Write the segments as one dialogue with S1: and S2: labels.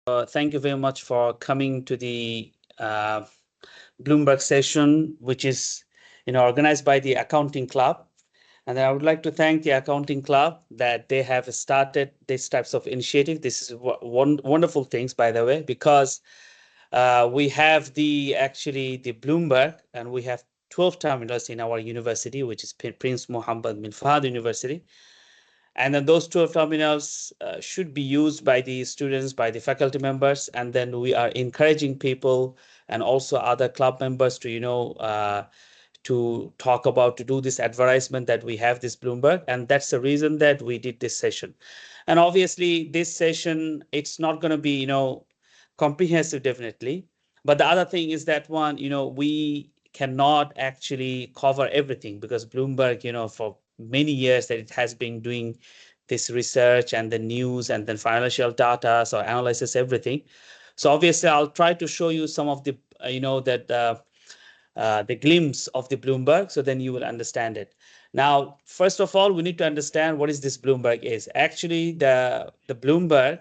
S1: Thank you very much for coming to the Bloomberg session, which is organized by the Accounting Club. And I would like to thank the Accounting Club that they have started these types of initiative. This is wonderful things, by the way, because we have the Bloomberg, and we have 12 terminals in our university, which is Prince Mohammed bin Fahd University. And then those 12 terminals should be used by the students, by the faculty members. And then we are encouraging people and also other club members to, to talk about, to do this advertisement that we have this Bloomberg. And that's the reason that we did this session. And obviously this session, it's not going to be, comprehensive, definitely. But the other thing is that we cannot actually cover everything because Bloomberg, for many years that it has been doing this research and the news and then financial data, so analyzes everything. So obviously I'll try to show you some of the, the glimpse of the Bloomberg, so then you will understand it. Now, first of all, we need to understand what is this Bloomberg is. Actually, the Bloomberg,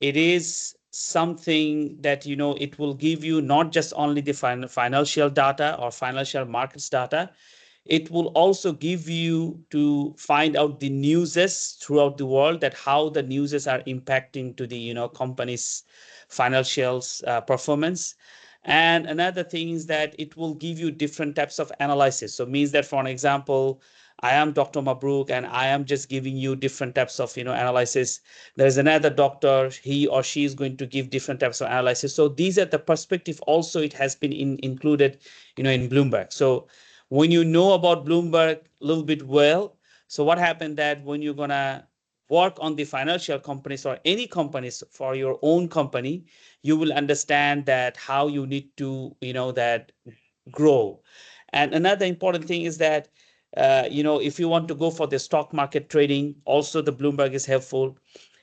S1: it is something that, it will give you not just only the financial data or financial markets data, it will also give you to find out the newses throughout the world, that how the newses are impacting to the company's financials performance. And another thing is that it will give you different types of analysis. So it means that, for an example, I am Dr. Mabruk and I am just giving you different types of analysis. There's another doctor, he or she is going to give different types of analysis. So these are the perspective also it has been included in Bloomberg. So when you know about Bloomberg a little bit well, so what happened that when you're gonna work on the financial companies or any companies for your own company, you will understand that how you need to, that grow. And another important thing is that, if you want to go for the stock market trading, also the Bloomberg is helpful.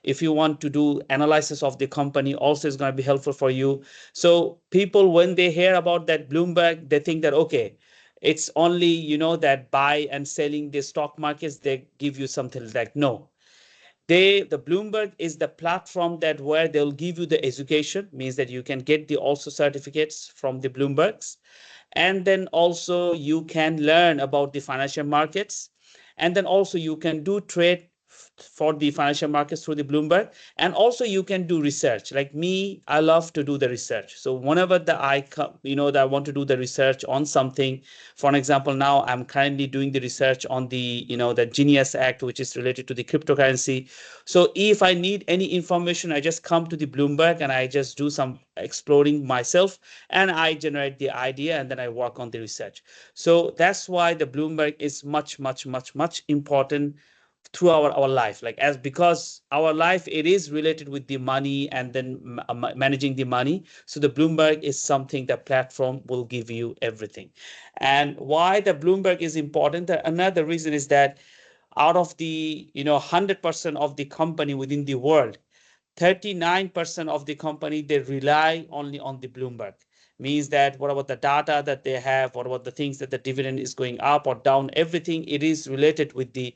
S1: If you want to do analysis of the company, also is going to be helpful for you. So people, when they hear about that Bloomberg, they think that, okay, it's only, that buy and selling the stock markets, they give you something like, no. The Bloomberg is the platform that where they'll give you the education, means that you can get the also certificates from the Bloombergs. And then also you can learn about the financial markets. And then also you can do trade for the financial markets through the Bloomberg. And also you can do research. Like me, I love to do the research. So whenever that I want to do the research on something, for an example, now I'm currently doing the research on the, the Genius Act, which is related to the cryptocurrency. So if I need any information, I just come to the Bloomberg and I just do some exploring myself and I generate the idea and then I work on the research. So that's why the Bloomberg is much, much, much, much important through our life, like as because our life, it is related with the money and then managing the money. So the Bloomberg is something that platform will give you everything. And why the Bloomberg is important, another reason is that out of the 100% of the company within the world, 39% of the company, they rely only on the Bloomberg. Means that what about the data that they have, what about the things that the dividend is going up or down, everything, it is related with the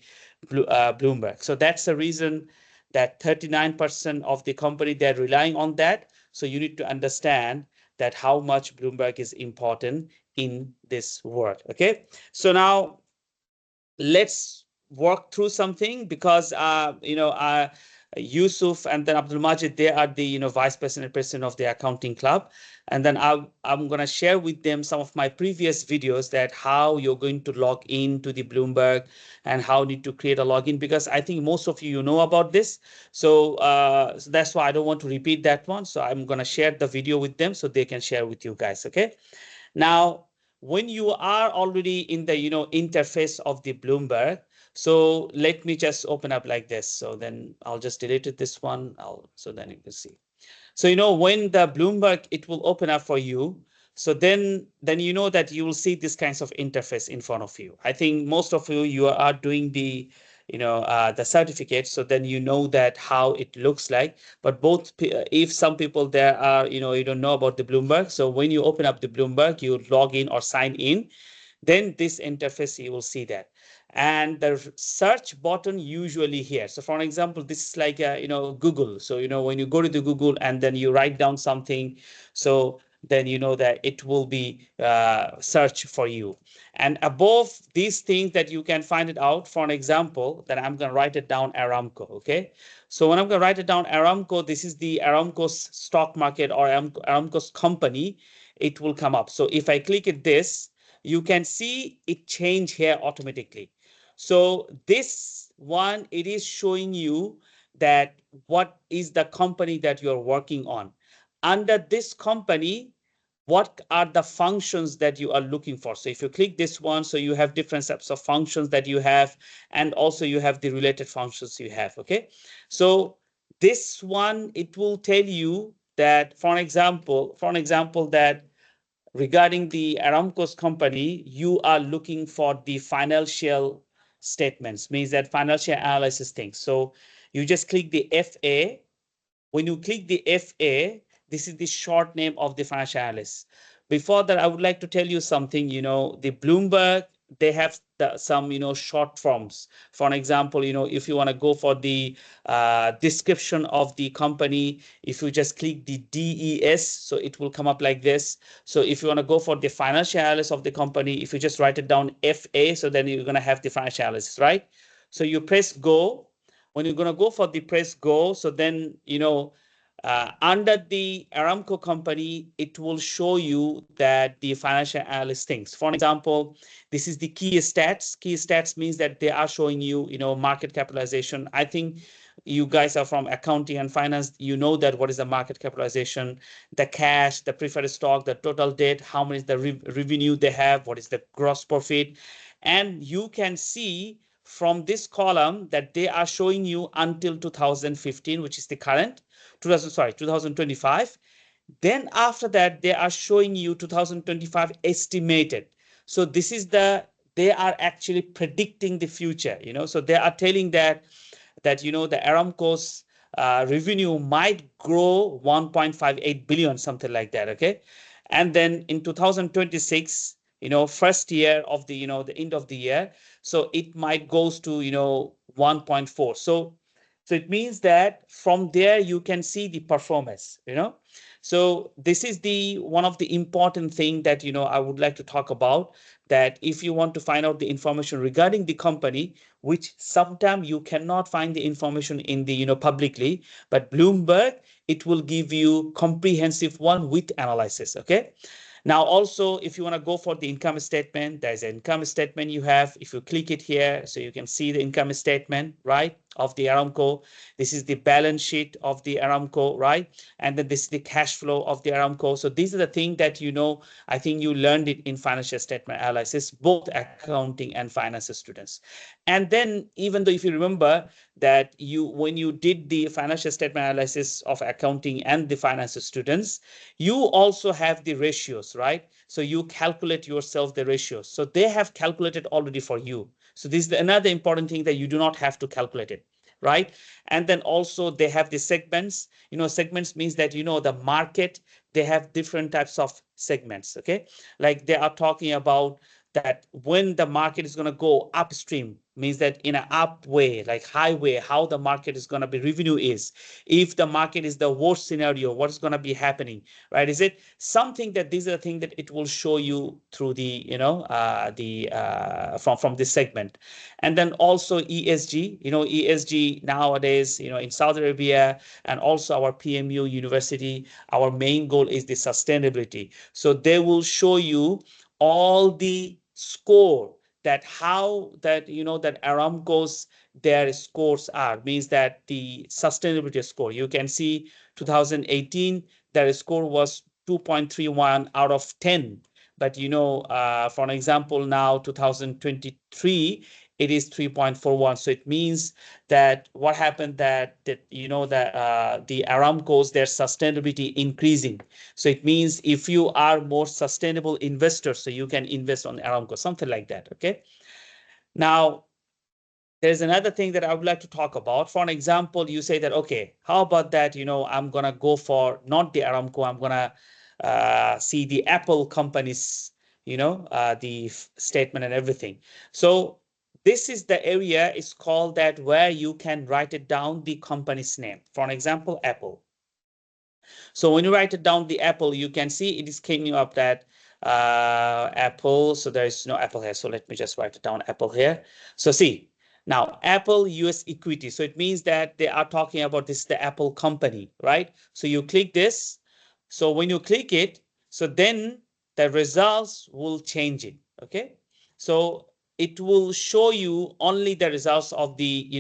S1: Bloomberg. So that's the reason that 39% of the company, they're relying on that. So you need to understand that how much Bloomberg is important in this world. Okay, so now let's work through something because Yusuf and then Abdul Majid, they are the vice president of the accounting club. And then I'm going to share with them some of my previous videos that how you're going to log in to the Bloomberg and how you need to create a login, because I think most of you know about this. So, so that's why I don't want to repeat that one. So I'm going to share the video with them so they can share with you guys. Okay. Now, when you are already in the interface of the Bloomberg, so let me just open up like this. So then I'll just delete it, this one. So then you can see. So when the Bloomberg, it will open up for you. So then you know that you will see this kinds of interface in front of you. I think most of you are doing the the certificate, so then you know that how it looks like. But both, if some people there are you don't know about the Bloomberg, so when you open up the Bloomberg, you log in or sign in, then this interface you will see that. and the search button usually here. So for example, this is like Google. So when you go to the Google and then you write down something, so then that it will be search for you. And above these things that you can find it out. For an example, that I'm going to write it down Aramco. Okay, so when I'm going to write it down Aramco, this is the Aramco's stock market or Aramco's company. It will come up. So if I click at this, you can see it change here automatically. So this one, it is showing you that what is the company that you're working on. Under this company, what are the functions that you are looking for? So if you click this one, so you have different types of functions that you have, and also you have the related functions you have. Okay, so this one, it will tell you that, for example, that regarding the Aramco's company, you are looking for the financial statements, means that financial analysis things. So you just click the FA. When you click the FA, this is the short name of the financial analyst. Before that, I would like to tell you something. The Bloomberg, they have some short forms. For an example, if you want to go for the description of the company, if you just click the DES, so it will come up like this. So if you want to go for the financial analysis of the company, if you just write it down FA, so then you're going to have the financial analysis, right? So you press go. When you're going to go for the press go, so then under the Aramco company, it will show you that the financial analyst things. For example, this is the key stats. Key stats means that they are showing you, market capitalization. I think you guys are from accounting and finance. You know that what is the market capitalization, the cash, the preferred stock, the total debt, how much is the revenue they have, what is the gross profit. And you can see from this column that they are showing you until 2015, which is the current. 2025. Then after that, they are showing you 2025 estimated. So this is they are actually predicting the future, so they are telling that the Aramco's revenue might grow 1.58 billion, something like that. Okay. And then in 2026, first year of the, the end of the year, so it might goes to, 1.4. So it means that from there you can see the performance, So this is the one of the important thing that, I would like to talk about, that if you want to find out the information regarding the company, which sometimes you cannot find the information in the, publicly, but Bloomberg, it will give you comprehensive one with analysis. Okay. Now, also, if you want to go for the income statement, there's an income statement you have. If you click it here, so you can see the income statement, right, of the Aramco. This is the balance sheet of the Aramco, right? And then this is the cash flow of the Aramco. So these are the things that, I think you learned it in financial statement analysis, both accounting and finance students. And then, even though if you remember that when you did the financial statement analysis of accounting and the finance students, you also have the ratios, right? So you calculate yourself the ratios. So they have calculated already for you. So this is another important thing, that you do not have to calculate it, right? And then also they have the segments. Segments means that, the market, they have different types of segments. Okay. Like they are talking about that when the market is going to go upstream, means that in an up way, like highway, how the market is going to be, revenue is. If the market is the worst scenario, what is going to be happening, right? Is it something that these are the things that it will show you through the, from this segment. And then also ESG, ESG nowadays, in Saudi Arabia and also our PMU university, our main goal is the sustainability. So they will show you all the score, that how that that Aramco's their scores are, means that the sustainability score, you can see 2018 their score was 2.31 out of 10, but for an example, now 2023 it is 3.41. So it means that what happened, that the Aramco's their sustainability increasing. So it means if you are more sustainable investor, so you can invest on Aramco, something like that. Okay. Now, there's another thing that I would like to talk about. For an example, you say that, okay, how about that, I'm going to go for not the Aramco, I'm going to see the Apple companies, the statement and everything. So this is the area is called that where you can write it down the company's name. For an example, Apple. So when you write it down the Apple, you can see it is coming up that Apple. So there is no Apple here. So let me just write it down Apple here. So see, now Apple US equity. So it means that they are talking about this, the Apple company, right? So you click this. So when you click it, so then the results will change it. Okay. So it will show you only the results of the,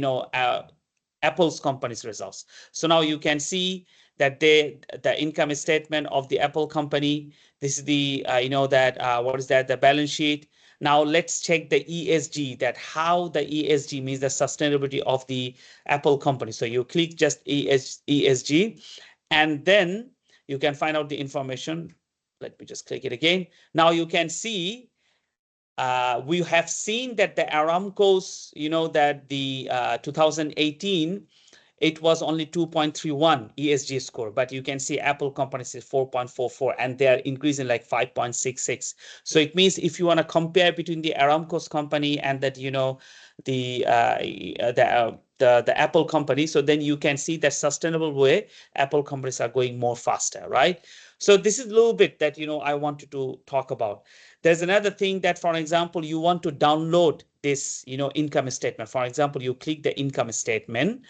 S1: Apple's company's results. So now you can see that the income statement of the Apple company. This is the, what is that? The balance sheet. Now let's check the ESG, that how the ESG means the sustainability of the Apple company. So you click just ESG, and then you can find out the information. Let me just click it again. Now you can see we have seen that the Aramco's, that the 2018, it was only 2.31 ESG score, but you can see Apple companies is 4.44, and they are increasing like 5.66. So it means if you want to compare between the Aramco's company and that, the Apple company, so then you can see that sustainable way Apple companies are going more faster, right? So this is a little bit that, I wanted to talk about. There's another thing that, for example, you want to download this, income statement. For example, you click the income statement,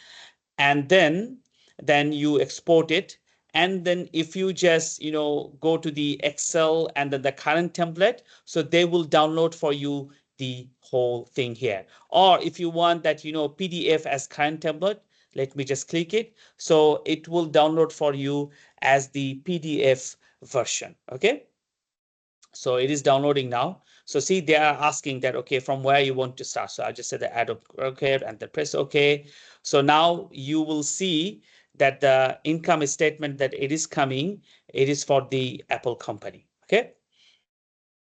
S1: and then you export it. And then if you just, go to the Excel and then the current template, so they will download for you the whole thing here. Or if you want that, PDF as current template, let me just click it. So it will download for you as the PDF version. Okay. So it is downloading now. So see, they are asking that, okay, from where you want to start. So I just said the add okay, and then press okay. So now you will see that the income statement that it is coming, it is for the Apple company. Okay.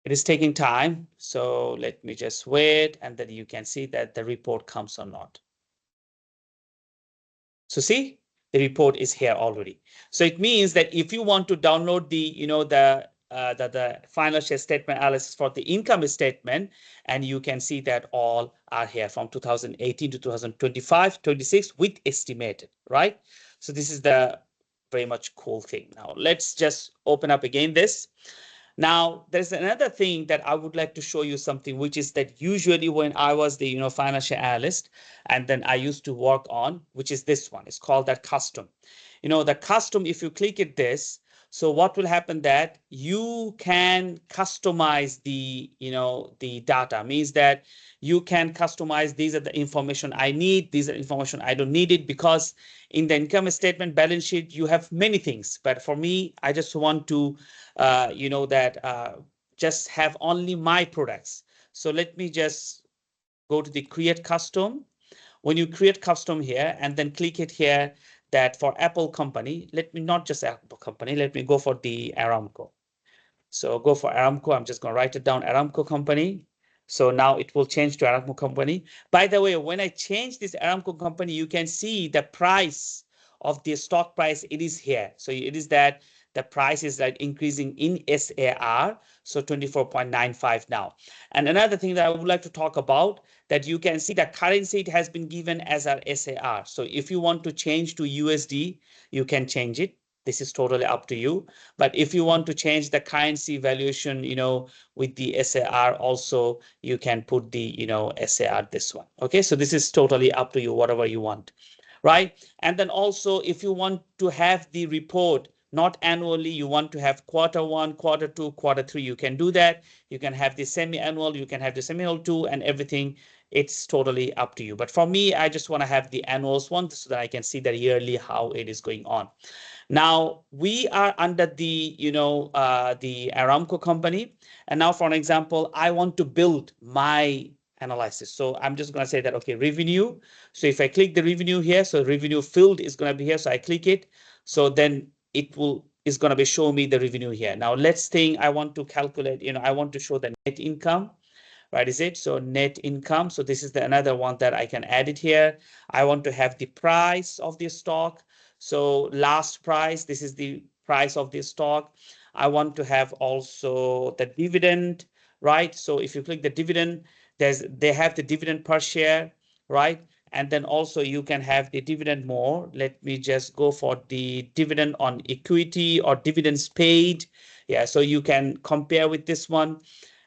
S1: It is taking time. So let me just wait, and then you can see that the report comes or not. So see, the report is here already. So it means that if you want to download the, the financial statement analysis for the income statement, and you can see that all are here from 2018 to 2025, 26 with estimated, right? So this is the very much cool thing. Now let's just open up again this. Now, there's another thing that I would like to show you something, which is that usually when I was the financial analyst, and then I used to work on, which is this one. It's called that custom. The custom, if you click at this, so what will happen that you can customize the, the data, means that you can customize, these are the information I need, these are information I don't need it, because in the income statement balance sheet, you have many things. But for me, I just want to, just have only my products. So let me just go to the create custom. When you create custom here and then click it here, that for Apple company, let me not just Apple company, let me go for the Aramco. So go for Aramco. I'm just going to write it down, Aramco company. So now it will change to Aramco company. By the way, when I change this Aramco company, you can see the price of the stock price. It is here. So it is that the price is like increasing in SAR. So 24.95 now. And another thing that I would like to talk about, that you can see the currency, it has been given as our SAR. So if you want to change to USD, you can change it. This is totally up to you. But if you want to change the currency valuation, with the SAR also, you can put the, SAR this one. Okay, so this is totally up to you, whatever you want, right? And then also, if you want to have the report not annually, you want to have Q1, Q2, Q3, you can do that. You can have the semi-annual, you can have the semi-annual too, and everything. It's totally up to you. But for me, I just want to have the annuals one so that I can see that yearly how it is going on. Now we are under the, the Aramco company. And now, for an example, I want to build my analysis. So I'm just going to say that, okay, revenue. So if I click the revenue here, so revenue field is going to be here. So I click it. So then it is going to be showing me the revenue here. Now let's think I want to calculate, I want to show the net income. Right, is it? So net income. So this is another one that I can add it here. I want to have the price of the stock. So last price, this is the price of the stock. I want to have also the dividend, right? So if you click the dividend, they have the dividend per share, right? And then also you can have the dividend more. Let me just go for the dividend on equity or dividends paid. Yeah, so you can compare with this one.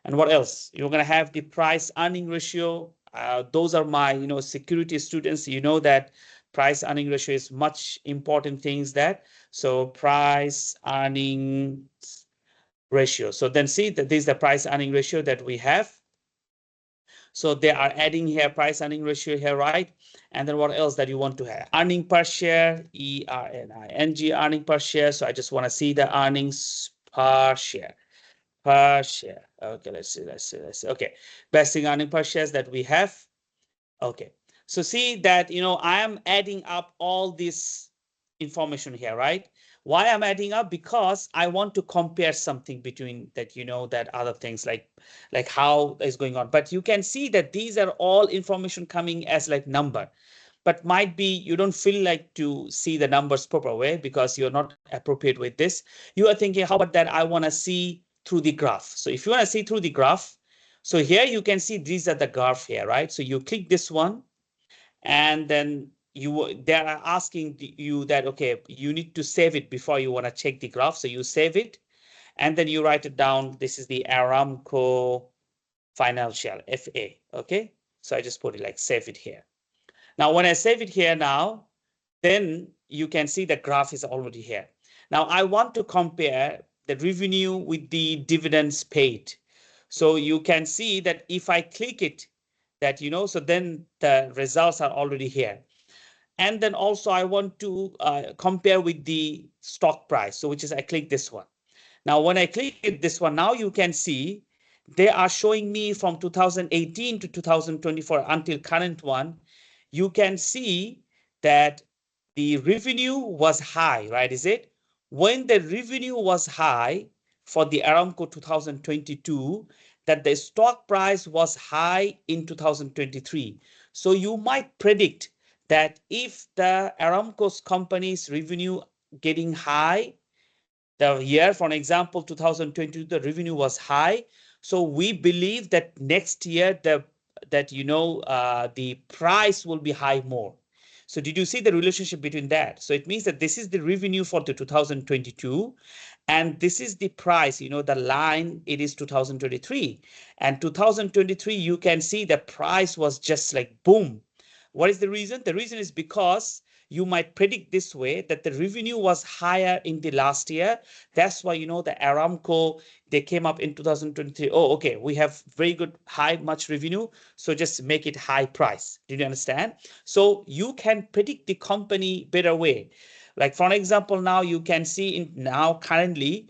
S1: And what else? You're going to have the price earning ratio. Those are my, security students. You know that price earning ratio is much important things that. So price earning ratio. So then see that this is the price earning ratio that we have. So they are adding here price earning ratio here, right? And then what else that you want to have? Earning per share, ERNING, earning per share. So I just want to see the earnings per share. Per share. Okay, let's see. Okay, basic earning per shares that we have. Okay, so see that, I am adding up all this information here, right? Why I'm adding up? Because I want to compare something between that, that other things like how is going on. But you can see that these are all information coming as like number. But might be you don't feel like to see the numbers proper way because you're not appropriate with this. You are thinking, how about that? I want to see through the graph. So if you want to see through the graph, so here you can see these are the graph here, right? So you click this one, and then they are asking you that, okay, you need to save it before you want to check the graph. So you save it, and then you write it down. This is the Aramco Financial, FA, okay? So I just put it like save it here. Now, when I save it here now, then you can see the graph is already here. Now, I want to compare the revenue with the dividends paid. So you can see that if I click it, that, so then the results are already here. And then also I want to compare with the stock price. So which is I click this one. Now, when I click this one, now you can see they are showing me from 2018 to 2024 until current one. You can see that the revenue was high, right? Is it? When the revenue was high for the Aramco 2022, that the stock price was high in 2023. So you might predict that if the Aramco's company's revenue getting high, the year, for example, 2022, the revenue was high. So we believe that next year the price will be high more. So did you see the relationship between that? So it means that this is the revenue for the 2022, and this is the price, the line, it is 2023. And 2023, you can see the price was just like boom. What is the reason? The reason is because you might predict this way that the revenue was higher in the last year. That's why, the Aramco, they came up in 2023. Oh, okay, we have very good, high, much revenue. So just make it high price. Did you understand? So you can predict the company better way. Like, for example, now you can see currently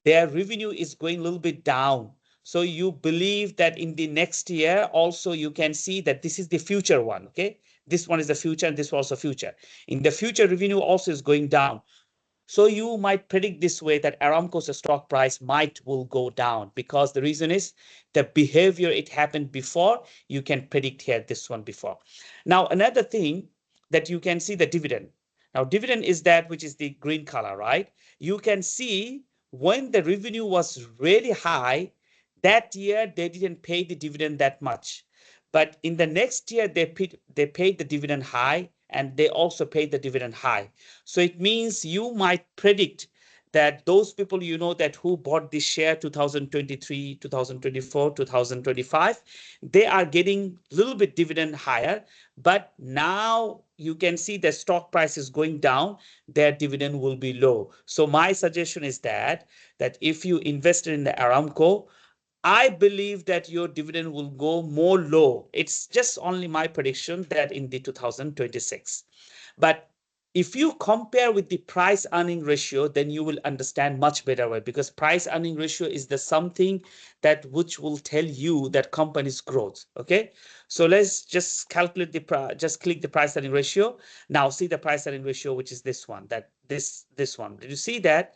S1: their revenue is going a little bit down. So you believe that in the next year also you can see that this is the future one, okay? This one is the future and this was also future. In the future, revenue also is going down. So you might predict this way that Aramco's stock price will go down because the reason is the behavior it happened before. You can predict here this one before. Now, another thing that you can see the dividend. Now, dividend is that which is the green color, right? You can see when the revenue was really high, that year they didn't pay the dividend that much. But in the next year, they paid the dividend high, and they also paid the dividend high. So it means you might predict that those people that who bought this share 2023, 2024, 2025, they are getting a little bit dividend higher. But now you can see the stock price is going down, their dividend will be low. So my suggestion is that if you invested in the Aramco, I believe that your dividend will go more low. It's just only my prediction that in the 2026. But if you compare with the price earning ratio, then you will understand much better way, because price earning ratio is the something that which will tell you that company's growth. Okay, so let's just calculate just click the price earning ratio. Now see the price earning ratio, which is this one, this one. Did you see that?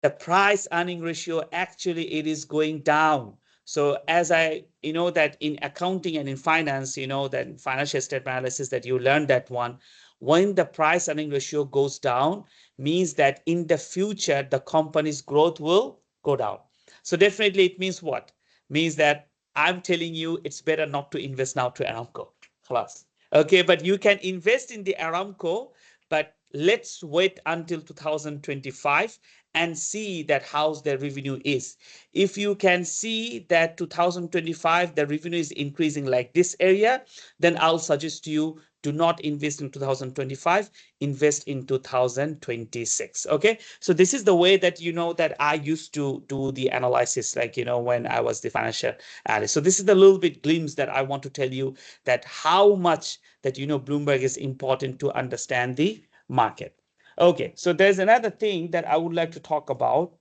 S1: The price earning ratio, actually it is going down. So as that in accounting and in finance, that in financial statement analysis that you learned that one, when the price earning ratio goes down, means that in the future, the company's growth will go down. So definitely it means what? Means that I'm telling you, it's better not to invest now to Aramco. Khalas. Okay, but you can invest in the Aramco, but let's wait until 2025 and see that how the revenue is. If you can see that 2025, the revenue is increasing like this area, then I'll suggest you do not invest in 2025, invest in 2026. Okay, so this is the way that that I used to do the analysis, like when I was the financial analyst. So this is the little bit glimpse that I want to tell you, that how much that Bloomberg is important to understand the market. Okay, so there's another thing that I would like to talk about,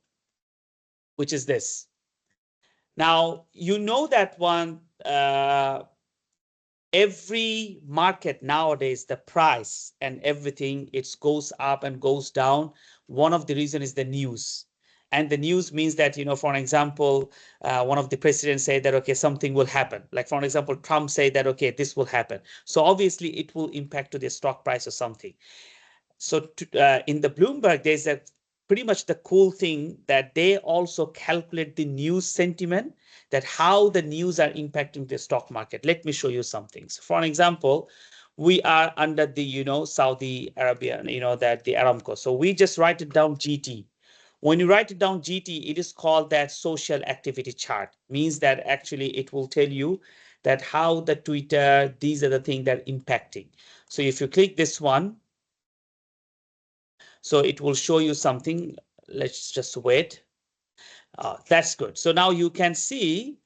S1: which is this. Now, that one, every market nowadays, the price and everything, it goes up and goes down. One of the reasons is the news. And the news means that, for an example, one of the presidents say that, okay, something will happen. Like, for an example, Trump say that, okay, this will happen. So obviously it will impact to the stock price or something. So in the Bloomberg, there's a pretty much the cool thing that they also calculate the news sentiment, that how the news are impacting the stock market. Let me show you some things. For an example, we are under the, Saudi Arabia, that the Aramco. So we just write it down GT. When you write it down GT, it is called that social activity chart. Means that actually it will tell you that how the Twitter, these are the things that are impacting. So if you click this one, so it will show you something. Let's just wait. That's good. So now you can see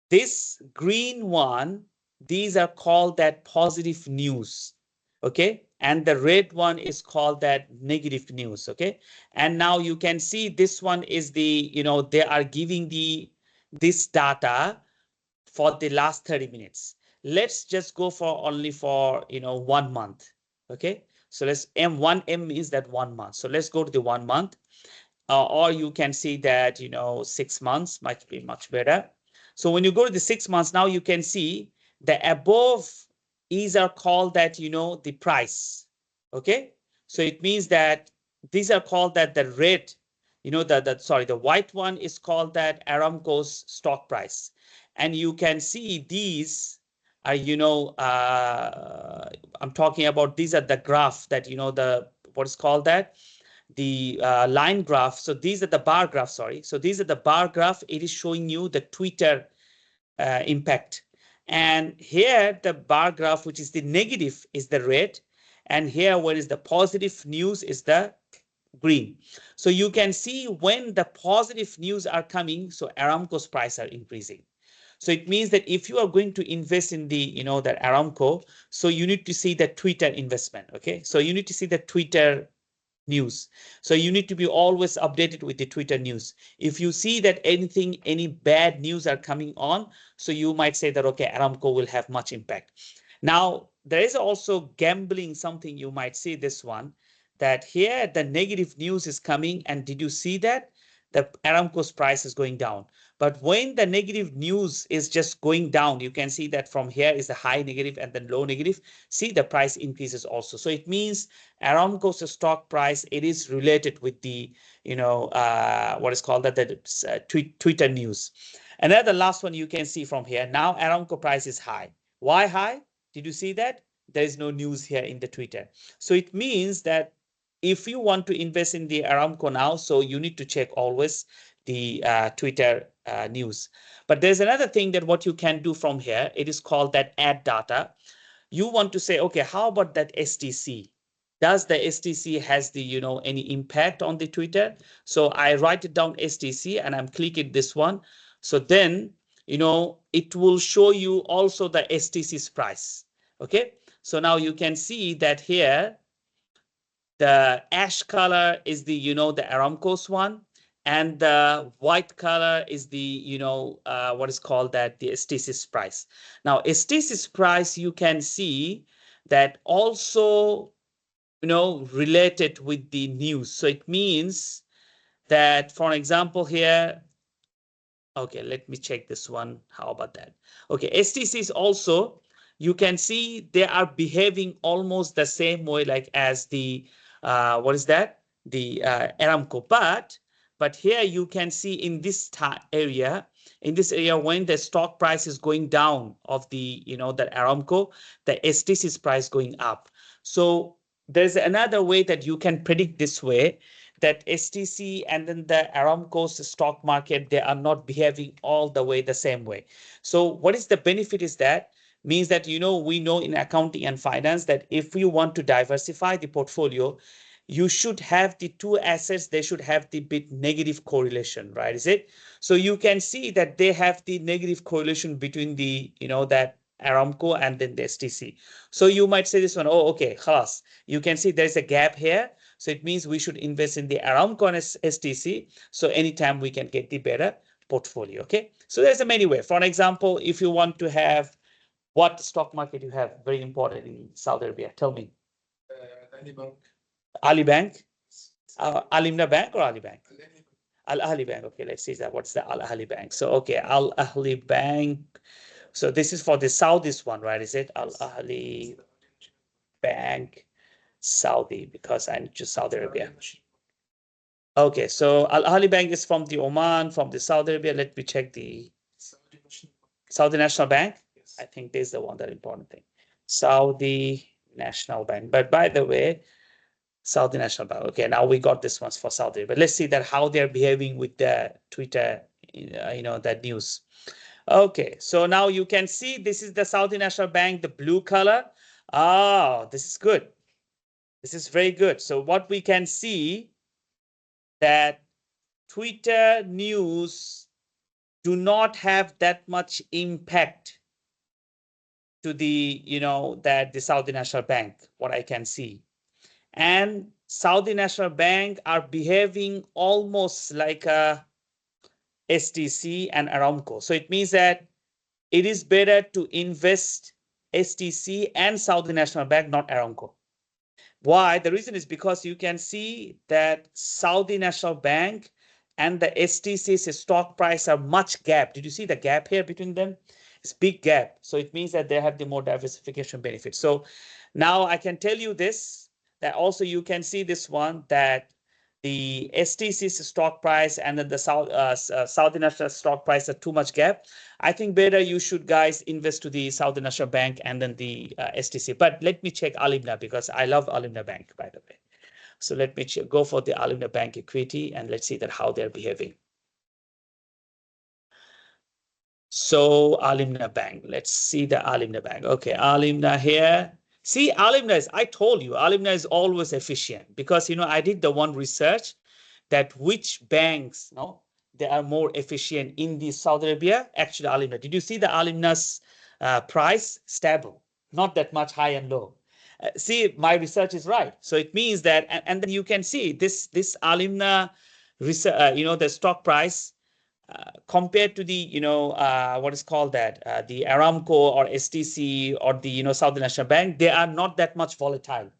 S1: this green one. These are called that positive news. Okay. And the red one is called that negative news. Okay. And now you can see this one is the, they are giving this data for the last 30 minutes. Let's just go for only for, 1 month. Okay. So let's M1M means that 1 month. So let's go to the 1 month, or you can see that, 6 months might be much better. So when you go to the 6 months, now you can see the above is are called that, the price. Okay. So it means that these are called that the red, the white one is called that Aramco's stock price. And you can see these are, I'm talking about, these are the graph that, what is called that? The line graph. So these are the bar graph, sorry. So these are the bar graph. It is showing you the Twitter impact. And here the bar graph, which is the negative, is the red. And here what is the positive news is the green. So you can see when the positive news are coming, so Aramco's price are increasing. So it means that if you are going to invest in the, that Aramco, so you need to see the Twitter investment. Okay. So you need to see the Twitter news. So you need to be always updated with the Twitter news. If you see that any bad news are coming on, so you might say that, okay, Aramco will have much impact. Now, there is also gambling something. You might see this one, that here the negative news is coming. And did you see that? The Aramco's price is going down. But when the negative news is just going down, you can see that from here is the high negative and then low negative. See, the price increases also. So it means Aramco's stock price, it is related with the, what is called that, the Twitter news. Another last one you can see from here. Now Aramco price is high. Why high? Did you see that? There is no news here in the Twitter. So it means that if you want to invest in the Aramco now, so you need to check always the Twitter news. But there's another thing that what you can do from here. It is called that add data. You want to say, okay, how about that STC? Does the STC has the, any impact on the Twitter? So I write it down STC and I'm clicking this one. So then, it will show you also the STC's price. Okay. So now you can see that here, the ash color is the, the Aramco's one. And the white color is the, what is called that, the STC's price. Now, STC's price, you can see that also, related with the news. So it means that, for example, here, okay, let me check this one. How about that? Okay, STC is also, you can see they are behaving almost the same way like as the, what is that? The Aramco. But here you can see in this area, in this area, when the stock price is going down of the, the Aramco, the STC's price going up. So there's another way that you can predict this way, that STC and then the Aramco's stock market, they are not behaving all the way the same way. So what is the benefit is that means that, we know in accounting and finance that if you want to diversify the portfolio, you should have the two assets, they should have the bit negative correlation, right? Is it? So you can see that they have the negative correlation between the, that Aramco and then the STC. So you might say this one, oh, okay, khalas. You can see there's a gap here. So it means we should invest in the Aramco and STC. So anytime we can get the better portfolio, okay? So there's a many way. For an example, if you want to have what stock market you have, very important in Saudi Arabia, tell me. Ali Bank, Alimna Bank or Ali Bank? Al Ahli Bank. Okay, let's see that. What's the Al Ahli Bank? So, okay, Al Ahli Bank. So this is for the Saudis one, right? Is it Al Ahli Bank Saudi? Because I'm just Saudi Arabia. Okay, so Al Ahli Bank is from the Oman, from the Saudi Arabia. Let me check the Saudi National Bank. I think this is the one that important thing. Saudi National Bank. But by the way, Saudi National Bank. Okay, now we got this ones for Saudi. But let's see that how they're behaving with the Twitter, that news. Okay, so now you can see this is the Saudi National Bank, the blue color. Oh, this is good. This is very good. So what we can see that Twitter news do not have that much impact to the, that the Saudi National Bank, what I can see. And Saudi National Bank are behaving almost like a STC and Aramco. So it means that it is better to invest STC and Saudi National Bank, not Aramco. Why? The reason is because you can see that Saudi National Bank and the STC's stock price are much gap. Did you see the gap here between them? It's big gap. So it means that they have the more diversification benefit. So now I can tell you this, that also you can see this one, that the STC's stock price and then the Saudi National stock price are too much gap. I think better you should guys invest to the Saudi National Bank and then the STC. But let me check Alimna because I love Alimna Bank, by the way. So let me go for the Alimna Bank equity and let's see that how they're behaving. So Alimna Bank, let's see the Alimna Bank. Okay, Alimna here. See, Alimna is, I told you, Alimna is always efficient because, I did the one research that which banks, they are more efficient in the Saudi Arabia. Actually, Alimna, did you see the Alimna's price? Stable, not that much high and low. See, my research is right. So it means that, and then you can see this Alimna, the stock price, compared to the, what is called that, the Aramco or STC or the, Saudi National Bank, they are not that much volatile.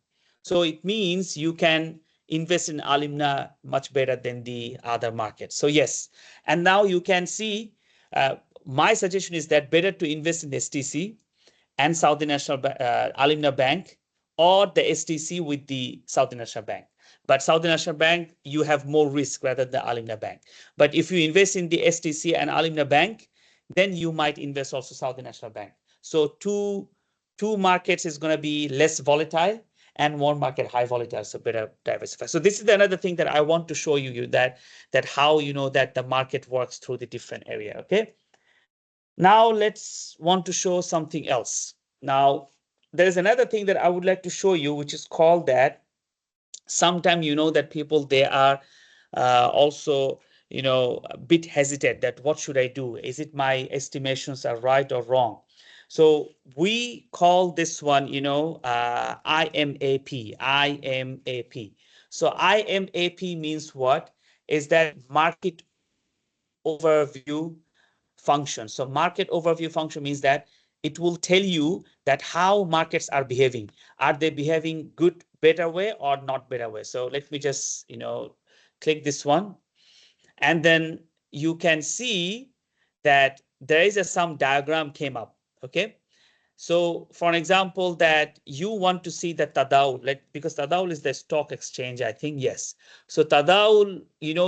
S1: So it means you can invest in Alimna much better than the other markets. So yes, and now you can see my suggestion is that better to invest in STC and Saudi National Alimna Bank or the STC with the Saudi National Bank. But Saudi National Bank, you have more risk rather than Alimna Bank. But if you invest in the STC and Alimna Bank, then you might invest also Saudi National Bank. So two markets is going to be less volatile and one market high volatile, so better diversify. So this is another thing that I want to show you that how that the market works through the different area. Okay. Now let's want to show something else. Now there's another thing that I would like to show you, which is called that. Sometimes that people they are also a bit hesitant that what should I do? Is it my estimations are right or wrong? So we call this one IMAP. So IMAP means what? Is that market overview function. So market overview function means that it will tell you that how markets are behaving. Are they behaving good, better way or not better way? So let me just, click this one. And then you can see that there is some diagram came up. Okay. So for an example that you want to see the Tadawl, because Tadawl is the stock exchange, I think, yes. So Tadawl,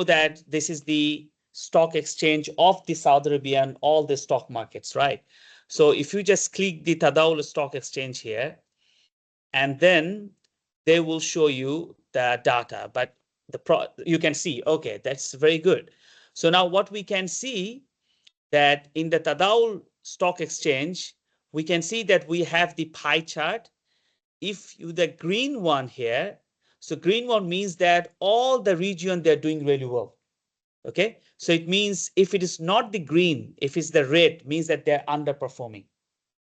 S1: that this is the stock exchange of the Saudi Arabia and all the stock markets, right? So if you just click the Tadawul stock exchange here, and then they will show you the data, but you can see, okay, that's very good. So now what we can see that in the Tadawul stock exchange, we can see that we have the pie chart. If you, the green one here, so green one means that all the region, they're doing really well. Okay, so it means if it is not the green, if it's the red, means that they're underperforming.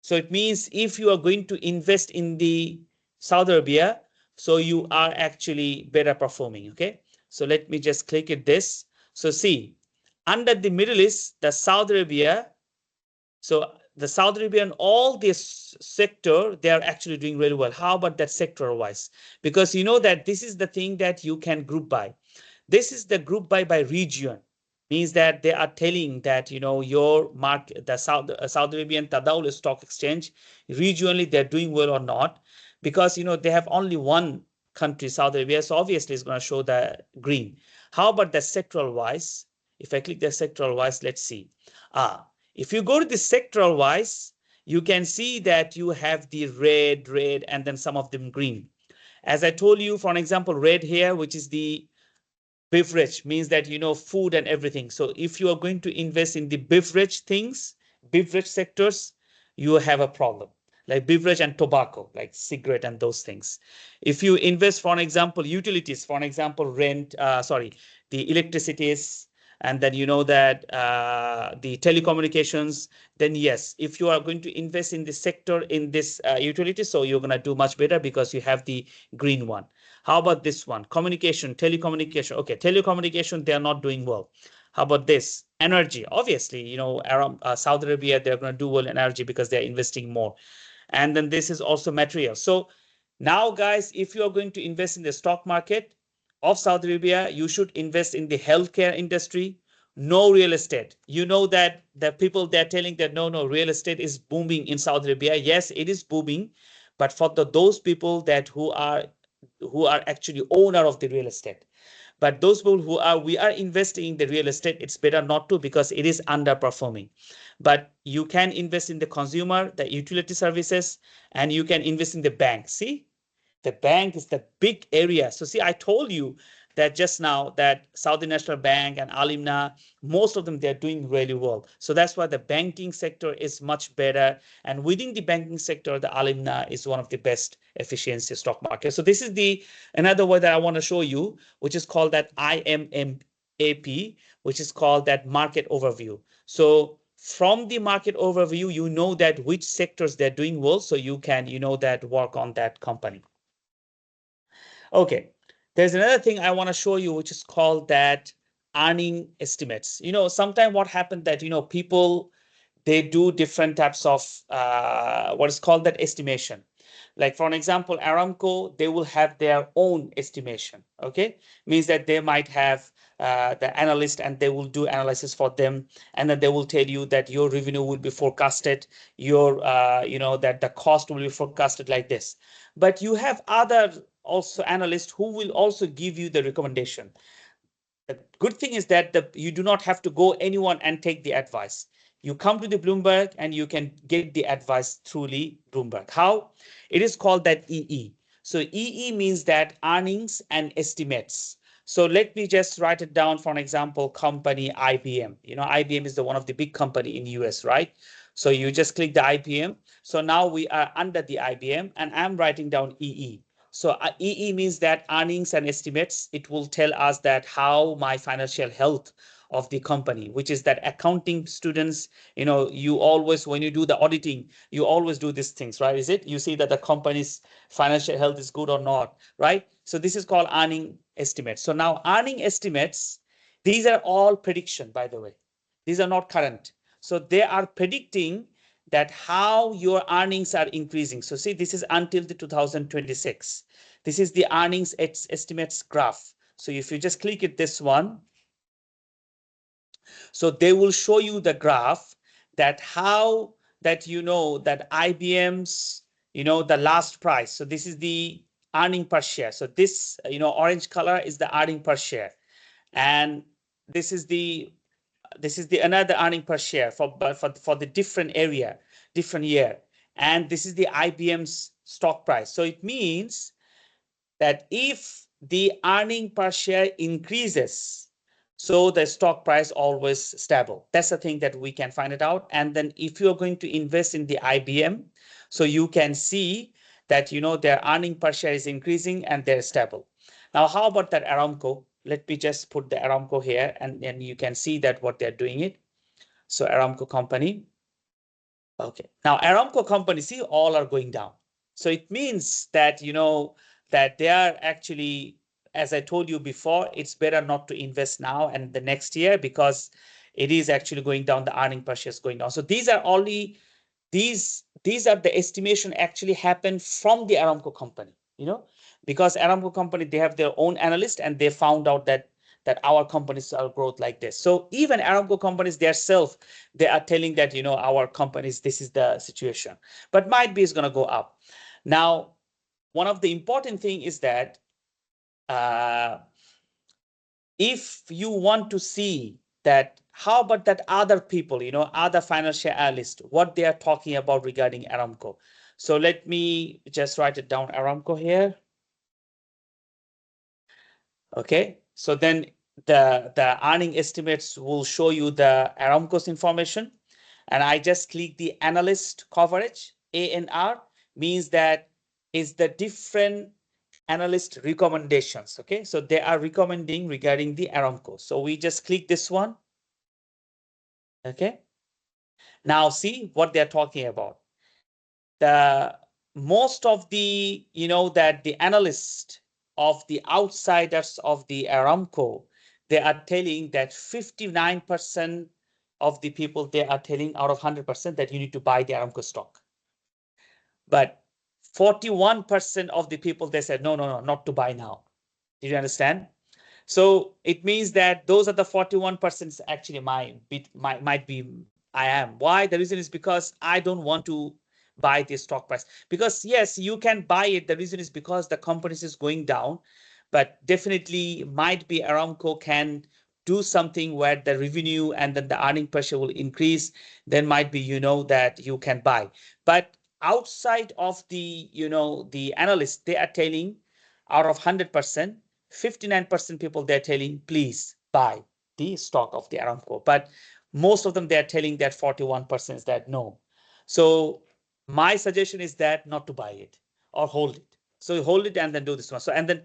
S1: So it means if you are going to invest in the Saudi Arabia, so you are actually better performing. Okay, so let me just click at this. So see, under the Middle East, the Saudi Arabia, so the Saudi Arabian, all this sector, they are actually doing really well. How about that sector wise? Because you know that this is the thing that you can group by. This is the group by region. Means that they are telling that, you know, your market, the Saudi Arabian Tadawul Stock Exchange, regionally they're doing well or not. Because, you know, they have only one country, Saudi Arabia, so obviously it's going to show the green. How about the sectoral wise? If I click the sectoral wise, let's see. If you go to the sectoral wise, you can see that you have the red, and then some of them green. As I told you, for an example, red here, which is the beverage, means that, you know, food and everything. So if you are going to invest in the beverage things, beverage sectors, you have a problem. Like beverage and tobacco, like cigarette and those things. If you invest, for an example, utilities, for an example, the electricities, and then you know that the telecommunications, then yes, if you are going to invest in this sector, in this utility, so you're going to do much better because you have the green one. How about this one? Communication, telecommunication. Okay, telecommunication, they are not doing well. How about this? Energy. Obviously, you know, around Saudi Arabia, they're going to do well in energy because they're investing more. And then this is also material. So now, guys, if you are going to invest in the stock market of Saudi Arabia, you should invest in the healthcare industry, no real estate. You know that the people, they're telling that no, real estate is booming in Saudi Arabia. Yes, it is booming, but for those people that who are actually owner of the real estate. But those people we are investing in the real estate, it's better not to, because it is underperforming. But you can invest in the consumer, the utility services, and you can invest in the bank. See, the bank is the big area. So see, I told you that just now that Saudi National Bank and Alimna, most of them, they're doing really well. So that's why the banking sector is much better. And within the banking sector, the Alimna is one of the best efficiency stock market. So this is the another way that I want to show you, which is called that IMMAP, which is called that market overview. So from the market overview, you know that which sectors they're doing well. So you can, you know, that work on that company. Okay, there's another thing I want to show you, which is called that earning estimates. You know, sometimes what happened that, you know, people, they do different types of what is called that estimation. Like for an example, Aramco, they will have their own estimation. Okay, means that they might have the analyst, and they will do analysis for them, and then they will tell you that your revenue will be forecasted, your you know, that the cost will be forecasted like this. But you have other also analysts who will also give you the recommendation. The good thing is that you do not have to go anyone and take the advice. You come to the Bloomberg and you can get the advice through Bloomberg. How? It is called that EE. So EE means that earnings and estimates. So let me just write it down. For an example, company IBM. You know, IBM is the one of the big company in US, right? So you just click the IBM. So now we are under the IBM, and I'm writing down EE. So EE means that earnings and estimates. It will tell us that how my financial health of the company, which is that accounting students, you know, you always, when you do the auditing, you always do these things, right? Is it? You see that the company's financial health is good or not, right? So this is called earning estimates. So now earning estimates, these are all prediction, by the way. These are not current. So they are predicting that how your earnings are increasing. So see, this is until the 2026. This is the earnings estimates graph. So if you just click it, this one, so they will show you the graph that how that, you know, that IBM's, you know, the last price. So this is the earning per share. So this, you know, orange color is the earning per share. And this is the another earning per share for the different area, different year. And this is the IBM's stock price. So it means that if the earning per share increases, so the stock price always stable. That's the thing that we can find it out. And then if you're going to invest in the IBM, so you can see that, their earning per share is increasing and they're stable. Now, how about that Aramco? Let me just put the Aramco here, and then you can see that what they're doing it. So Aramco company. Okay. Now Aramco company, see, all are going down. So it means that, that they are actually, as I told you before, it's better not to invest now and the next year, because it is actually going down. The earning per share is going down. So these are only, these are the estimation actually happened from the Aramco company, because Aramco company, they have their own analyst and they found out that our companies are growth like this. So even Aramco companies themselves, they are telling that, our companies, this is the situation, but might be it's going to go up. Now, one of the important thing is that if you want to see that, how about that other people, other financial analysts, what they are talking about regarding Aramco. So let me just write it down, Aramco here. Okay, so then the earning estimates will show you the Aramco's information, and I just click the analyst coverage. ANR means that is the different analyst recommendations. Okay, so they are recommending regarding the Aramco. So we just click this one. Okay, now see what they're talking about. The most of the, that the analysts of the outsiders of the Aramco, they are telling that 59% of the people, they are telling out of 100% that you need to buy the Aramco stock. But 41% of the people, they said, no, not to buy now. Did you understand? So it means that those are the 41% actually might be I am. Why? The reason is because I don't want to buy the stock price, because yes, you can buy it. The reason is because the company is going down, but definitely might be Aramco can do something where the revenue and then the earning pressure will increase. Then might be, that you can buy. But outside of the, the analysts, they are telling out of 100%, 59% people, they're telling, please buy the stock of the Aramco. But most of them, they're telling that 41% is that no. So my suggestion is that not to buy it or hold it. So hold it and then do this one. So and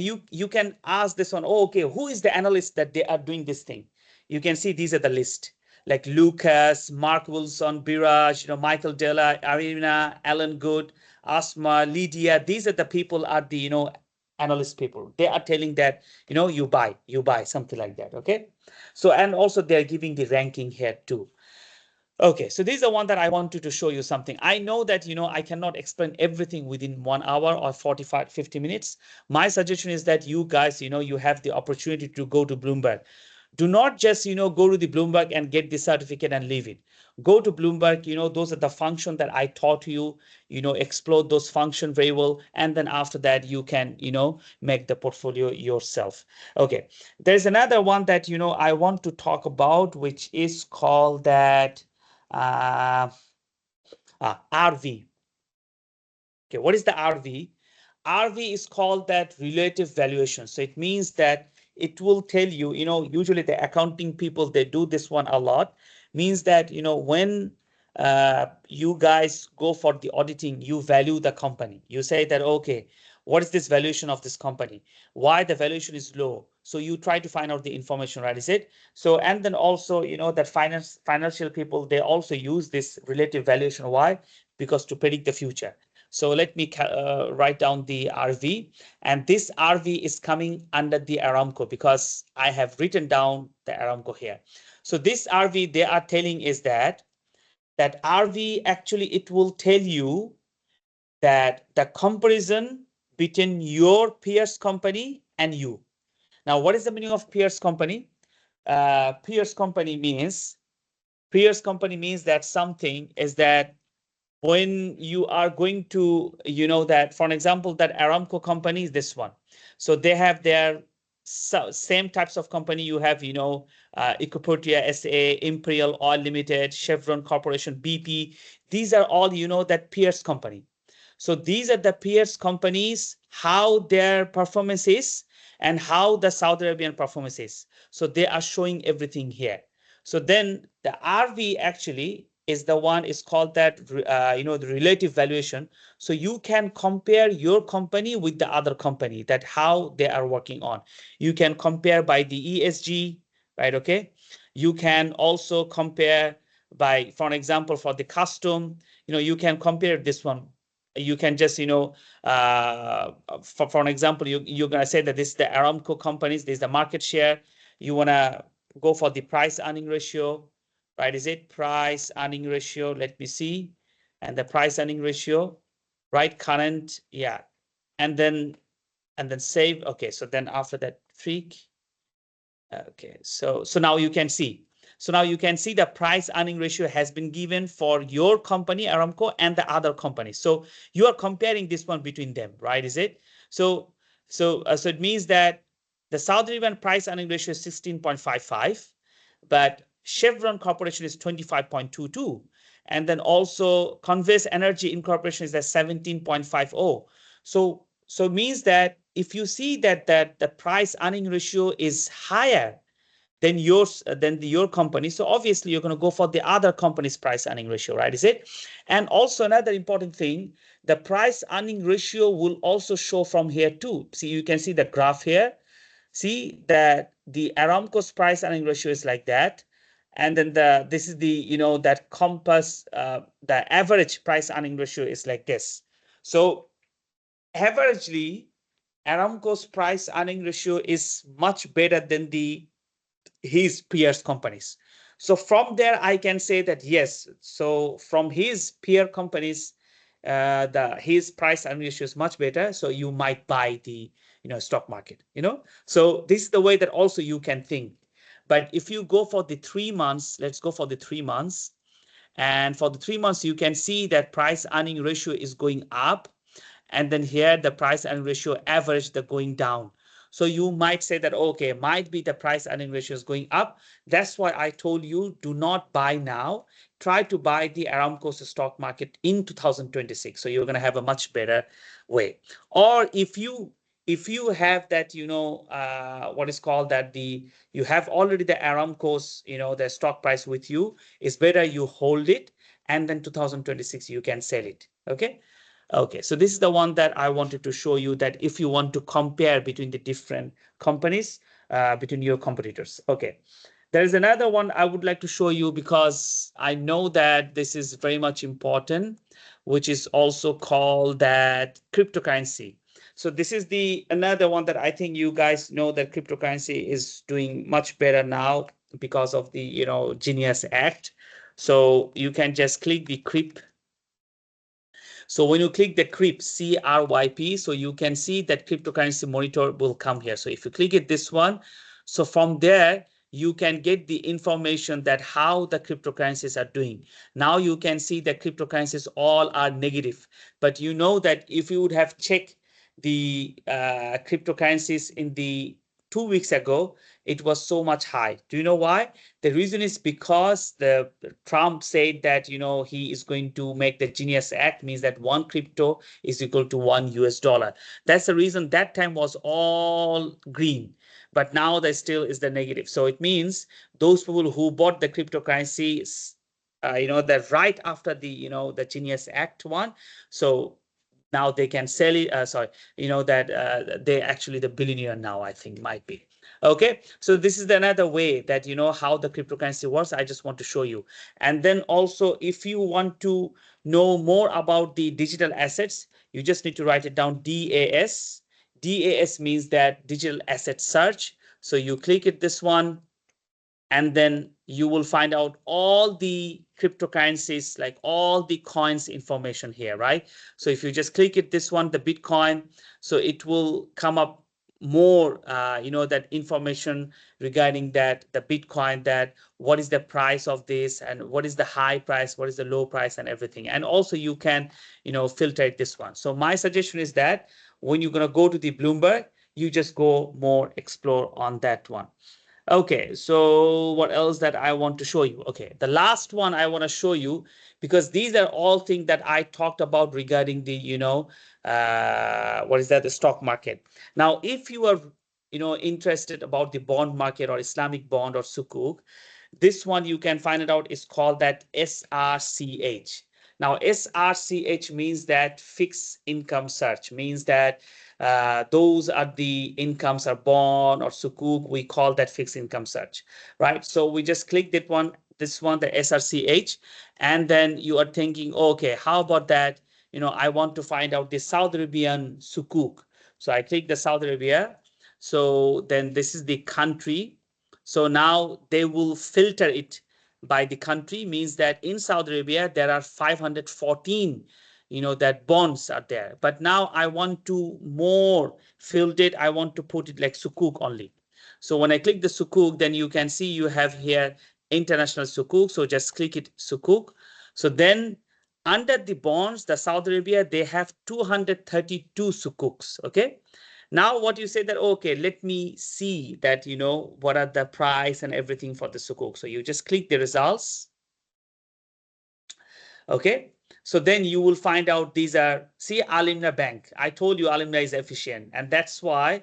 S1: you can ask this one, oh, okay, who is the analyst that they are doing this thing? You can see these are the list, like Lucas, Mark Wilson, Biraj, Michael Della, Arena, Alan Good, Asma, Lydia. These are the people are the, analyst people. They are telling that, you buy something like that. Okay. So, and also they're giving the ranking here too. Okay, so this is the one that I wanted to show you something. I know that, I cannot explain everything within 1 hour or 45, 50 minutes. My suggestion is that you guys, you have the opportunity to go to Bloomberg. Do not just, go to the Bloomberg and get the certificate and leave it. Go to Bloomberg, those are the function that I taught you, explore those function very well. And then after that, you can, make the portfolio yourself. Okay, there's another one that, I want to talk about, which is called that RV. Okay, what is the RV? RV is called that relative valuation. So it means that it will tell you, usually the accounting people, they do this one a lot, means that, when you guys go for the auditing, you value the company. You say that, okay, what is this valuation of this company? Why the valuation is low? So you try to find out the information, right? Is it? So, and then also, that financial people, they also use this relative valuation. Why? Because to predict the future. So let me write down the RV, and this RV is coming under the Aramco because I have written down the Aramco here. So this RV they are telling is that RV actually it will tell you that the comparison between your peers company and you. Now, what is the meaning of peers company? Peers company means that something is that when you are going to, that, for example, that Aramco company is this one. So they have their same types of company. You have, Ecoportia SA, Imperial Oil Limited, Chevron Corporation, BP. These are all, that peers company. So these are the peers companies, how their performance is and how the Saudi Arabian performance is. So they are showing everything here. So then the RV actually is the one is called that, the relative valuation. So you can compare your company with the other company, that how they are working on. You can compare by the ESG, right? Okay. You can also compare by, for example, for the custom, you can compare this one. You can just, for an example, you're going to say that this is the Aramco companies, this is the market share. You want to go for the price earning ratio, right? Is it price earning ratio? Let me see. And the price earning ratio, right? Current, yeah. And then save. Okay, so then after that, freak. Okay, so now you can see. So now you can see the price earning ratio has been given for your company, Aramco, and the other companies. So you are comparing this one between them, right? Is it? So it means that the Saudi Arabian price earning ratio is 16.55, but Chevron Corporation is 25.22. And then also Converse Energy Incorporation is at 17.50. So it means that if you see that the price earning ratio is higher than your company, so obviously you're going to go for the other company's price earning ratio, right? Is it? And also another important thing, the price earning ratio will also show from here too. See, you can see the graph here. See that the Aramco's price earning ratio is like that, and then this is the that compass, the average price earning ratio is like this. So averagely, Aramco's price earning ratio is much better than his peers companies. So from there, I can say that yes. So from his peer companies, his price earning ratio is much better. So you might buy the stock market. So this is the way that also you can think. But if you go for the 3 months, let's go for the 3 months. And for the 3 months, you can see that price earning ratio is going up. And then here the price earning ratio average, the going down. So you might say that, okay, might be the price earning ratio is going up. That's why I told you, do not buy now. Try to buy the Aramco's stock market in 2026. So you're going to have a much better way. Or if you have that, what is called that you have already the Aramco's, the stock price with you, it's better you hold it. And then 2026, you can sell it. Okay. Okay, so this is the one that I wanted to show you, that if you want to compare between the different companies, between your competitors. Okay, there is another one I would like to show you, because I know that this is very much important, which is also called that cryptocurrency. So this is another one that I think you guys know, that cryptocurrency is doing much better now because of the Genius Act. So you can just click the crypt. So when you click the CRYP, CRYP, so you can see that cryptocurrency monitor will come here. So if you click it, this one, so from there, you can get the information that how the cryptocurrencies are doing. Now you can see that cryptocurrencies all are negative, but you know that if you would have checked the cryptocurrencies in the 2 weeks ago, it was so much high. Do you know why? The reason is because the Trump said that he is going to make the Genius Act, means that one crypto is equal to $1. That's the reason that time was all green, but now there still is the negative. So it means those people who bought the cryptocurrency, that right after the Genius Act one, so now they can sell it. That they actually the billionaire now, I think, might be. Okay, so this is another way that how the cryptocurrency works. I just want to show you. And then also, if you want to know more about the digital assets, you just need to write it down, DAS. DAS means that digital asset search. So you click it, this one, and then you will find out all the cryptocurrencies, like all the coins information here, right? So if you just click it, this one, the Bitcoin, so it will come up more, that information regarding that, the Bitcoin, that what is the price of this, and what is the high price, what is the low price, and everything. And also you can, filter this one. So my suggestion is that when you're going to go to the Bloomberg, you just go more explore on that one. Okay, so what else that I want to show you? Okay, the last one I want to show you, because these are all things that I talked about regarding the, the stock market. Now, if you are, interested about the bond market or Islamic bond or sukuk, this one you can find it out is called that SRCH. Now, SRCH means that fixed income search, means that those are the incomes are bond or sukuk. We call that fixed income search, right? So we just click that one, this one, the SRCH, and then you are thinking, okay, how about that? I want to find out the Saudi Arabian sukuk. So I click the Saudi Arabia. So then this is the country. So now they will filter it by the country, means that in Saudi Arabia, there are 514, that bonds are there. But now I want to more filter it. I want to put it like sukuk only. So when I click the sukuk, then you can see you have here international sukuk. So just click it sukuk. So then under the bonds, the Saudi Arabia, they have 232 sukuks. Okay. Now what you say that, okay, let me see that, what are the price and everything for the sukuk. So you just click the results. Okay. So then you will find out these are, see, Alimna Bank. I told you Alimna is efficient, and that's why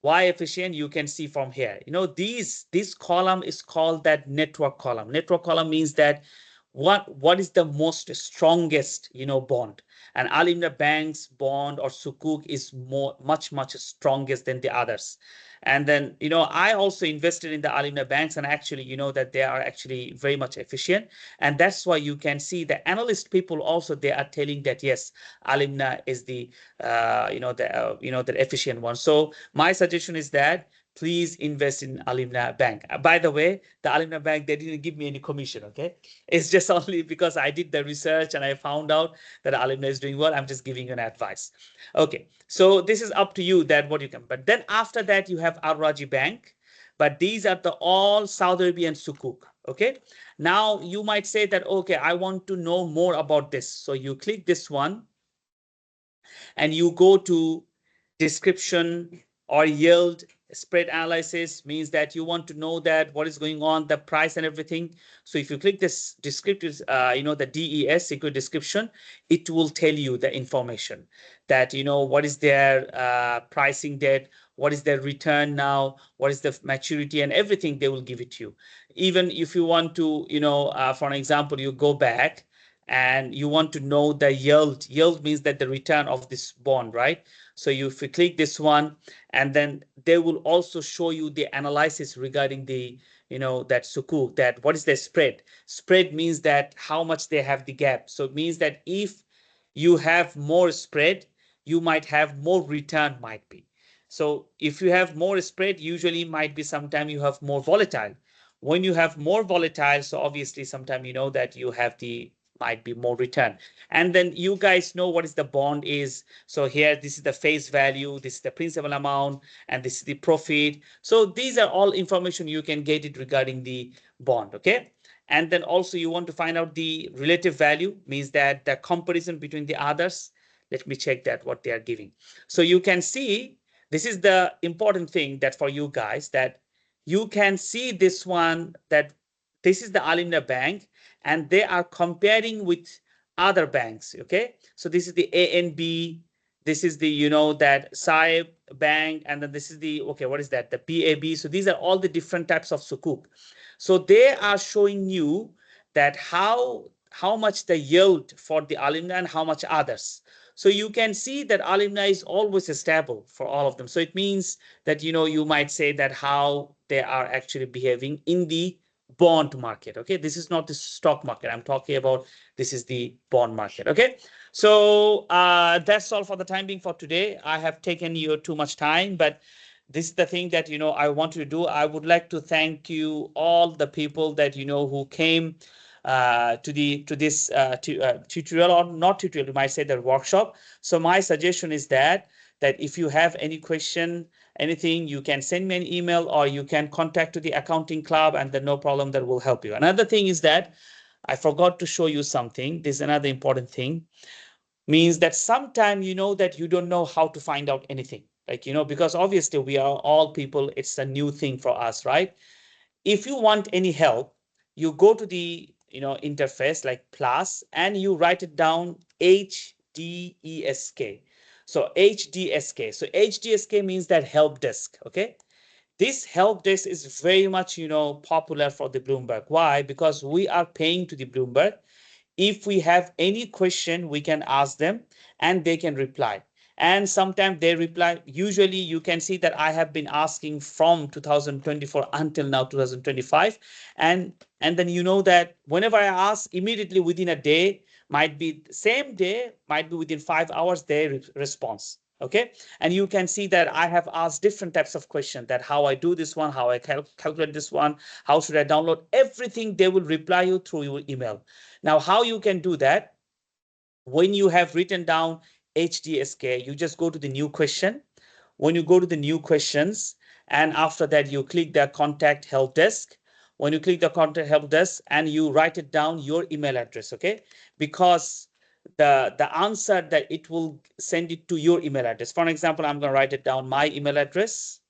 S1: efficient you can see from here. This column is called that network column. Network column means that what is the most strongest, bond. And Alimna Bank's bond or sukuk is much strongest than the others. And then, I also invested in the Alimna Banks, and actually, that they are actually very much efficient. And that's why you can see the analyst people also, they are telling that, yes, Alimna is the, the efficient one. So my suggestion is that please invest in Alimna Bank. By the way, the Alimna Bank, they didn't give me any commission, okay? It's just only because I did the research and I found out that Alimna is doing well. I'm just giving you an advice. Okay, so this is up to you that what you can. But then after that, you have Al Raji Bank. But these are the all Saudi Arabian sukuk, okay? Now, you might say that, okay, I want to know more about this. So you click this one and you go to description or yield spread analysis, means that you want to know that what is going on, the price and everything. So if you click this descriptive, the DES, secret description, it will tell you the information that, what is their pricing date, what is their return now, what is the maturity, and everything they will give it to you. Even if you want to, for an example, you go back and you want to know the yield. Yield means that the return of this bond, right? So if you click this one, and then they will also show you the analysis regarding the, that sukuk, that what is the spread. Spread means that how much they have the gap. So it means that if you have more spread, you might have more return might be. So if you have more spread, usually might be sometime you have more volatile. When you have more volatile, so obviously sometime that you have the might be more return. And then you guys know what is the bond is. So here, this is the face value, this is the principal amount, and this is the profit. So these are all information you can get it regarding the bond, okay? And then also you want to find out the relative value, means that the comparison between the others. Let me check that what they are giving. So you can see, this is the important thing that for you guys, that you can see this one, that this is the Alimna Bank, and they are comparing with other banks, okay? So this is the ANB, this is the, that Syed Bank, and then this is the, okay, what is that? The BAB. So these are all the different types of sukuk. So they are showing you that how much the yield for the Alimna and how much others. So you can see that Alimna is always stable for all of them. So it means that, you might say that how they are actually behaving in the bond market. Okay, this is not the stock market I'm talking about. This is the bond market. Okay, so that's all for the time being for today. I have taken you too much time, but this is the thing that I want to do. I would like to thank you all the people that who came to this tutorial, or not tutorial, you might say the workshop. So my suggestion is that if you have any question, anything, you can send me an email or you can contact to the accounting club, and then no problem, that will help you. Another thing is that I forgot to show you something. This is another important thing, means that sometimes that you don't know how to find out anything. Like, because obviously we are all people, it's a new thing for us, right? If you want any help, you go to the interface like plus and you write it down HDESK. So HDSK. So HDSK means that help desk. Okay. This help desk is very much popular for the Bloomberg. Why? Because we are paying to the Bloomberg. If we have any question, we can ask them and they can reply. And sometimes they reply. Usually you can see that I have been asking from 2024 until now 2025. And then that whenever I ask, immediately within a day, might be same day, might be within 5 hours, they response. Okay. And you can see that I have asked different types of questions, that how I do this one, how I calculate this one, how should I download everything. They will reply you through your email. Now, how you can do that? When you have written down HDSK, you just go to the new question. When you go to the new questions, and after that, you click the contact help desk. When you click the contact help desk and you write it down your email address, okay? Because the answer that it will send it to your email address. For example, I'm going to write it down, my email address.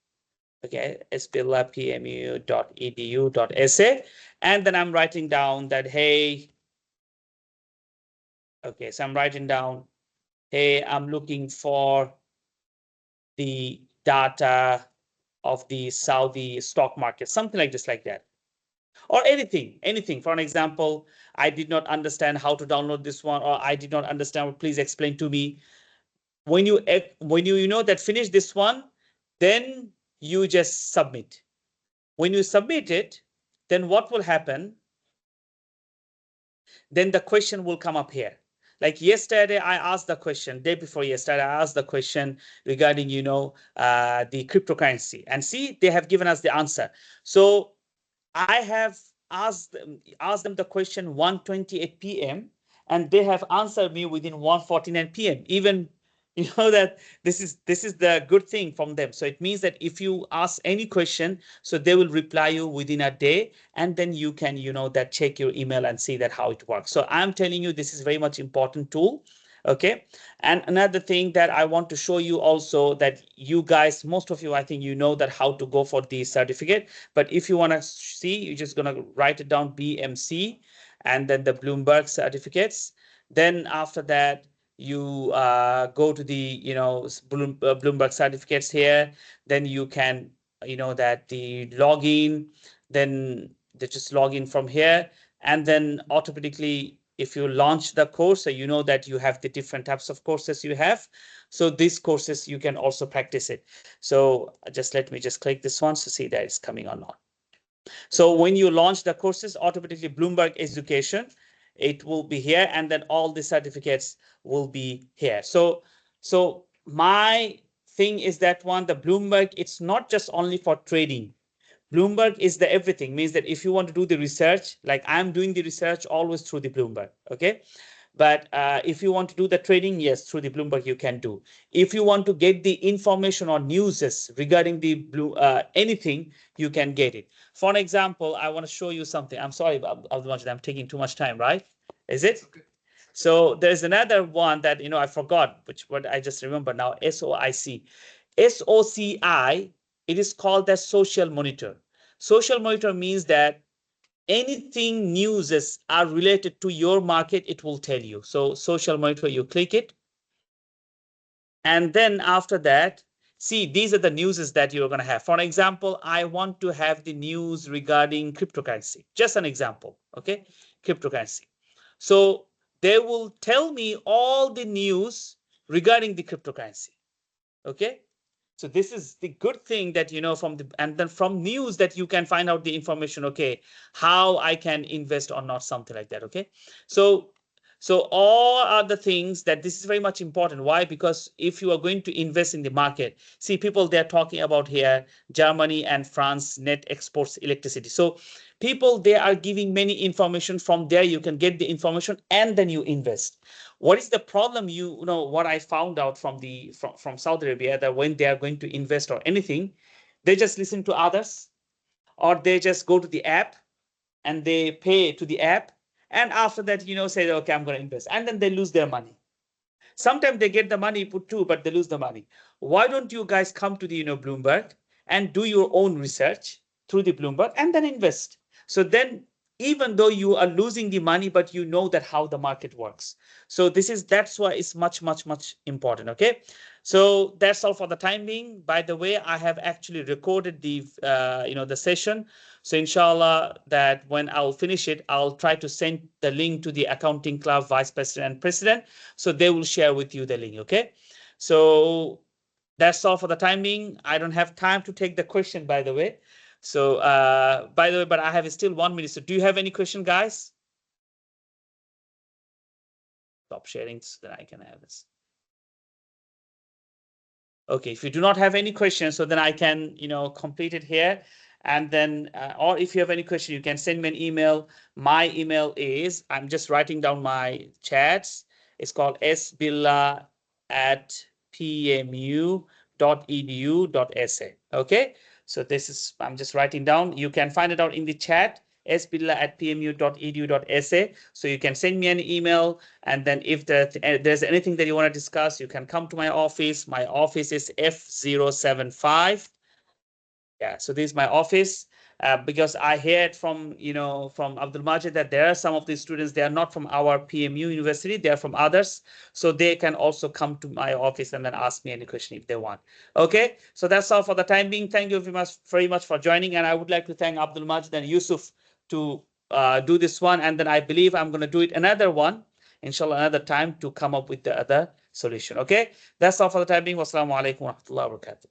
S1: Okay, spillapmu.edu.sa. And then I'm writing down that, hey, okay, so I'm writing down, hey, I'm looking for the data of the Saudi stock market, something like this, like that. Or anything. For an example, I did not understand how to download this one, or I did not understand, please explain to me. When you that finish this one, then you just submit. When you submit it, then what will happen? Then the question will come up here. Like yesterday, I asked the question, day before yesterday, I asked the question regarding, the cryptocurrency. And see, they have given us the answer. So I have asked them the question 1:28 p.m. and they have answered me within 1:49 p.m. Even that this is the good thing from them. So it means that if you ask any question, so they will reply you within a day, and then you can that check your email and see that how it works. So I'm telling you, this is very much important tool. Okay. And another thing that I want to show you also, that you guys, most of you, I think that how to go for the certificate. But if you want to see, you're just going to write it down, BMC, and then the Bloomberg certificates. Then after that, you go to the Bloomberg certificates here. Then you can that the login, then they just log in from here, and then automatically if you launch the course, so that you have the different types of courses you have. So these courses you can also practice it. So just let me just click this one to see that it's coming or not. So when you launch the courses, automatically Bloomberg Education, it will be here, and then all the certificates will be here. So my thing is that one, the Bloomberg, it's not just only for trading. Bloomberg is the everything, means that if you want to do the research, like I'm doing the research always through the Bloomberg, okay? But if you want to do the trading, yes, through the Bloomberg you can do. If you want to get the information or news regarding the anything, you can get it. For an example, I want to show you something. I'm sorry, I'm taking too much time, right? Is it? Okay. So there's another one that I forgot, what I just remember now. SOIC. SOCI, it is called the social monitor. Social monitor means that anything news are related to your market, it will tell you. So social monitor, you click it. And then after that, see, these are the news that you're going to have. For example, I want to have the news regarding cryptocurrency. Just an example, okay? Cryptocurrency. So they will tell me all the news regarding the cryptocurrency, okay? So this is the good thing that, and then from news that you can find out the information, okay, how I can invest or not, something like that, okay? So all are the things that this is very much important. Why? Because if you are going to invest in the market, see, people, they're talking about here, Germany and France net exports electricity. So people, they are giving many information. From there, you can get the information and then you invest. What is the problem? What I found out from Saudi Arabia, that when they are going to invest or anything, they just listen to others, or they just go to the app and they pay to the app. And after that, say, okay, I'm going to invest. And then they lose their money. Sometimes they get the money, put 2, but they lose the money. Why don't you guys come to the Bloomberg and do your own research through the Bloomberg and then invest? So then, even though you are losing the money, but you know that how the market works. So that's why it's much important. Okay, so that's all for the time being. By the way, I have actually recorded the the session. So inshallah, that when I'll finish it, I'll try to send the link to the accounting club vice president and president, so they will share with you the link. Okay, so that's all for the time being. I don't have time to take the question, by the way. So, by the way, but I have still 1 minute. So do you have any question, guys? Stop sharing so that I can have this. Okay, if you do not have any questions, so then I can, complete it here. And then, or if you have any question, you can send me an email. My email is, I'm just writing down my chats. It's called sbilla@pmu.edu.sa. Okay. So this is, I'm just writing down. You can find it out in the chat, sbilla@pmu.edu.sa. So you can send me an email. And then if there's anything that you want to discuss, you can come to my office. My office is F075. Yeah, so this is my office. Because I heard from Abdul Majid that there are some of these students, they are not from our PMU university, they are from others. So they can also come to my office and then ask me any question if they want. Okay, so that's all for the time being. Thank you very much for joining. And I would like to thank Abdul Majid and Yusuf to do this one. And then I believe I'm going to do it another one, inshallah, another time to come up with the other solution. Okay, that's all for the time being. Wassalamu alaikum wa rahmatullahi wa barakatuh.